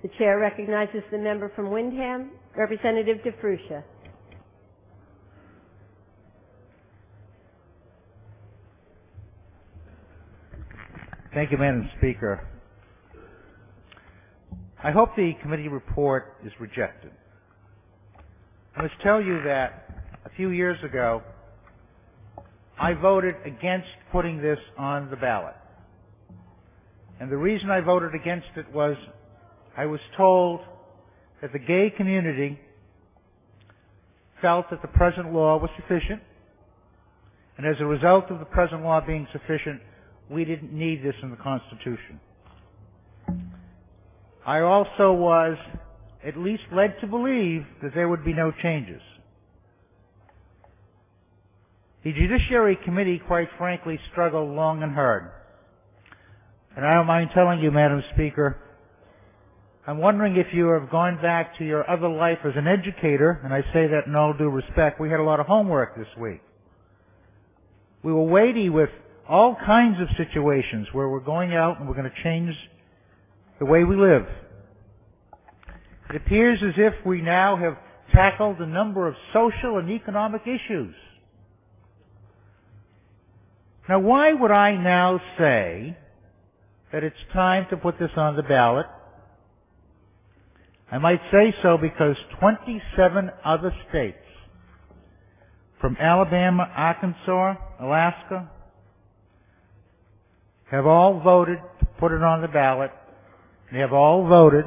The chair recognizes the member from Windham, Representative DiFruscia. Thank you, Madam Speaker. I hope the committee report is rejected. I must tell you that a few years ago, I voted against putting this on the ballot. And the reason I voted against it was I was told that the gay community felt that the present law was sufficient, and as a result of the present law being sufficient, we didn't need this in the Constitution. I also was at least led to believe that there would be no changes. The Judiciary Committee, quite frankly, struggled long and hard. And I don't mind telling you, Madam Speaker, I'm wondering if you have gone back to your other life as an educator, and I say that in all due respect. We had a lot of homework this week. We were weighty with all kinds of situations where we're going out and we're going to change the way we live. It appears as if we now have tackled a number of social and economic issues. Now, why would I now say that it's time to put this on the ballot? I might say so because 27 other states, from Alabama, Arkansas, Alaska, have all voted to put it on the ballot. They have all voted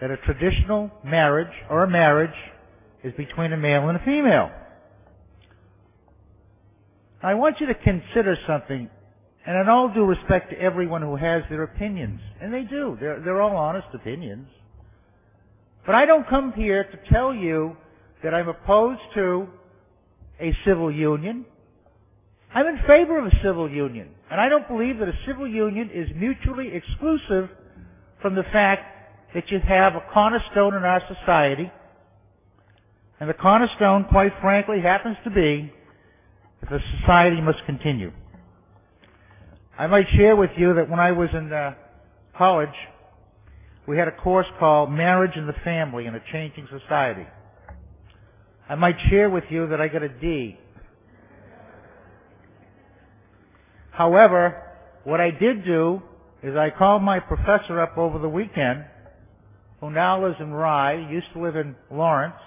that a traditional marriage or a marriage is between a male and a female. I want you to consider something, and in all due respect to everyone who has their opinions, and they do, they're all honest opinions. But I don't come here to tell you that I'm opposed to a civil union. I'm in favor of a civil union, and I don't believe that a civil union is mutually exclusive from the fact that you have a cornerstone in our society, and the cornerstone, quite frankly, happens to be that the society must continue. I might share with you that when I was in college, we had a course called Marriage and the Family in a Changing Society. I might share with you that I got a D. However, what I did do is I called my professor up over the weekend, who now lives in Rye, used to live in Lawrence,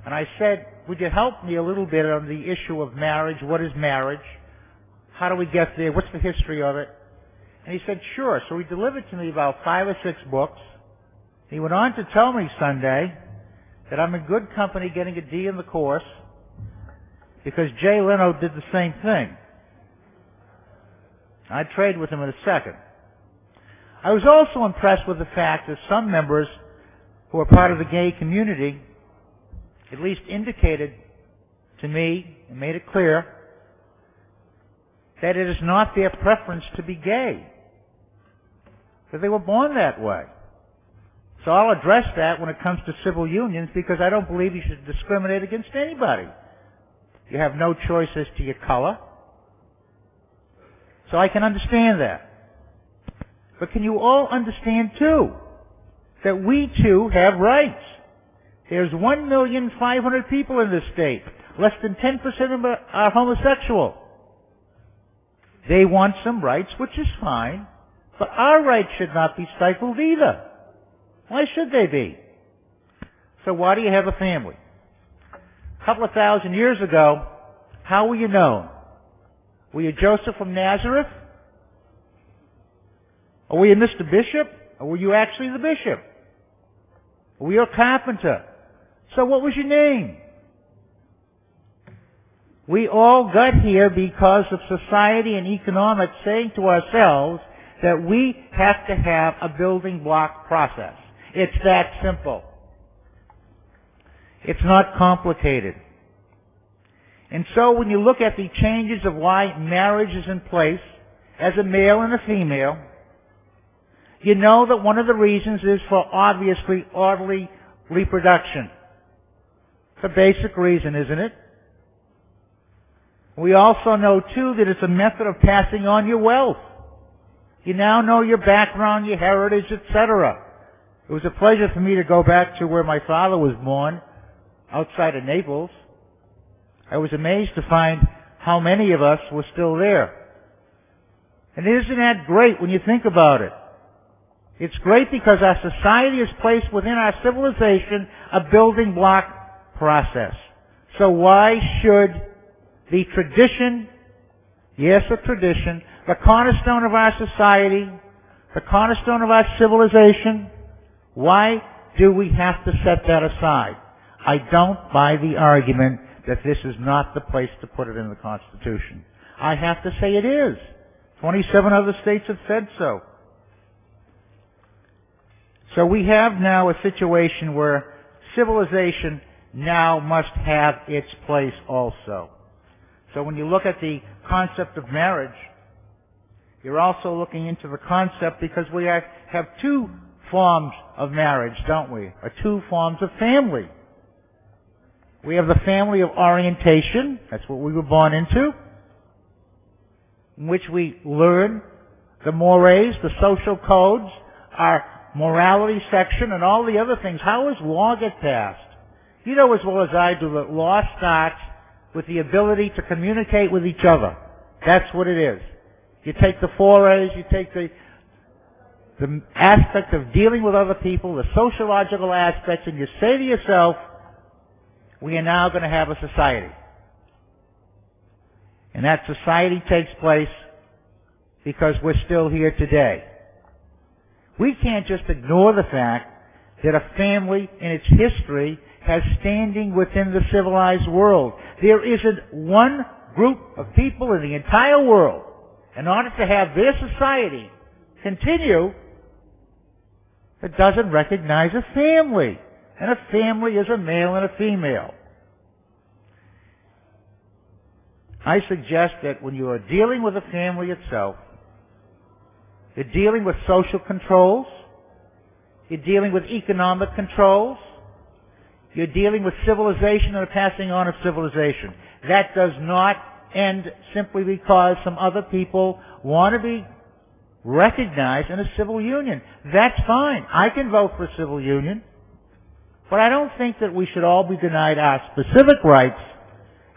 and I said, would you help me a little bit on the issue of marriage? What is marriage? How do we get there? What's the history of it? And he said, sure. So he delivered to me about 5 or 6 books. He went on to tell me Sunday that I'm in good company getting a D in the course because Jay Leno did the same thing. I'd trade with him in a second. I was also impressed with the fact that some members who are part of the gay community at least indicated to me and made it clear that it is not their preference to be gay, that they were born that way. So I'll address that when it comes to civil unions because I don't believe you should discriminate against anybody. You have no choice as to your color. So I can understand that. But can you all understand, too, that we, too, have rights? There's 1,500,000 people in this state. Less than 10% of them are homosexual. They want some rights, which is fine, but our rights should not be stifled either. Why should they be? So why do you have a family? A couple of thousand years ago, how were you known? Were you Joseph from Nazareth? Or were you Mr. Bishop? Or were you actually the bishop? Or were you a carpenter? So what was your name? We all got here because of society and economics saying to ourselves that we have to have a building block process. It's that simple. It's not complicated. And so when you look at the changes of why marriage is in place as a male and a female, you know that one of the reasons is for obviously orderly reproduction. It's a basic reason, isn't it? We also know, too, that it's a method of passing on your wealth. You now know your background, your heritage, etc. It was a pleasure for me to go back to where my father was born, outside of Naples. I was amazed to find how many of us were still there. And isn't that great when you think about it? It's great because our society is placed within our civilization a building block process. So why should the tradition, yes, a tradition, the cornerstone of our society, the cornerstone of our civilization, why do we have to set that aside? I don't buy the argument that this is not the place to put it in the Constitution. I have to say it is. 27 other states have said so. So we have now a situation where civilization now must have its place also. So when you look at the concept of marriage, you're also looking into the concept, because we have two forms of marriage, don't we? Or two forms of family. We have the family of orientation, that's what we were born into, in which we learn the mores, the social codes, our morality section, and all the other things. How does law get passed? You know as well as I do that law starts with the ability to communicate with each other. That's what it is. You take the forays, you take the aspect of dealing with other people, the sociological aspects, and you say to yourself, we are now going to have a society. And that society takes place because we're still here today. We can't just ignore the fact that a family in its history has standing within the civilized world. There isn't one group of people in the entire world, in order to have their society continue, that doesn't recognize a family. And a family is a male and a female. I suggest that when you are dealing with a family itself, you're dealing with social controls, you're dealing with economic controls, you're dealing with civilization and the passing on of civilization. That does not end simply because some other people want to be recognized in a civil union. That's fine. I can vote for a civil union. But I don't think that we should all be denied our specific rights,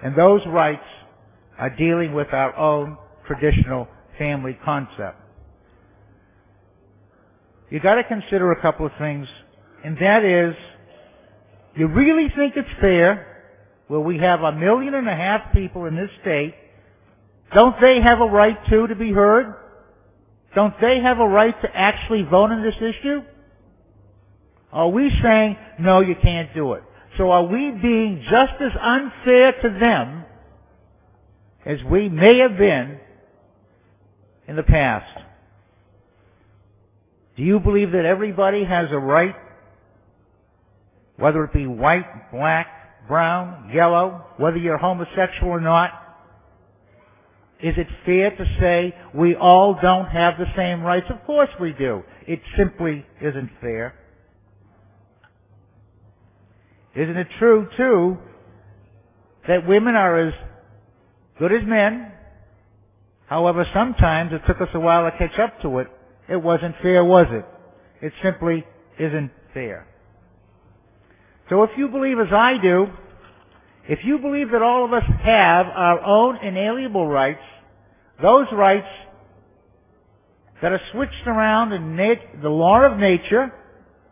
and those rights are dealing with our own traditional family concept. You've got to consider a couple of things, and that is, you really think it's fair, where we have 1.5 million people in this state, don't they have a right too to be heard? Don't they have a right to actually vote on this issue? Are we saying, no, you can't do it? So are we being just as unfair to them as we may have been in the past? Do you believe that everybody has a right, whether it be white, black, brown, yellow, whether you're homosexual or not? Is it fair to say we all don't have the same rights? Of course we do. It simply isn't fair. Isn't it true, too, that women are as good as men? However, sometimes it took us a while to catch up to it. It wasn't fair, was it? It simply isn't fair. So if you believe as I do, if you believe that all of us have our own inalienable rights, those rights that are switched around in the law of nature,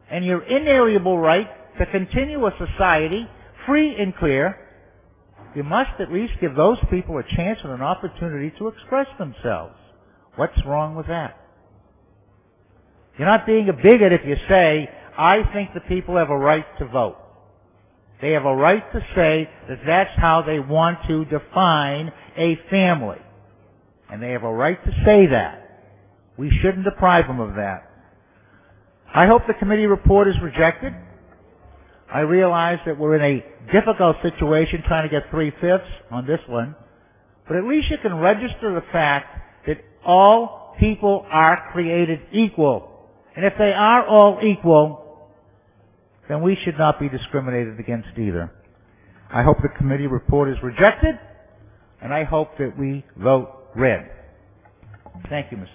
and your inalienable right to continue a society free and clear, you must at least give those people a chance and an opportunity to express themselves. What's wrong with that? You're not being a bigot if you say, I think the people have a right to vote. They have a right to say that that's how they want to define a family. And they have a right to say that. We shouldn't deprive them of that. I hope the committee report is rejected. I realize that we're in a difficult situation trying to get 3/5 on this one. But at least you can register the fact that all people are created equal. And if they are all equal, then we should not be discriminated against either. I hope the committee report is rejected, and I hope that we vote red. Thank you, Mr.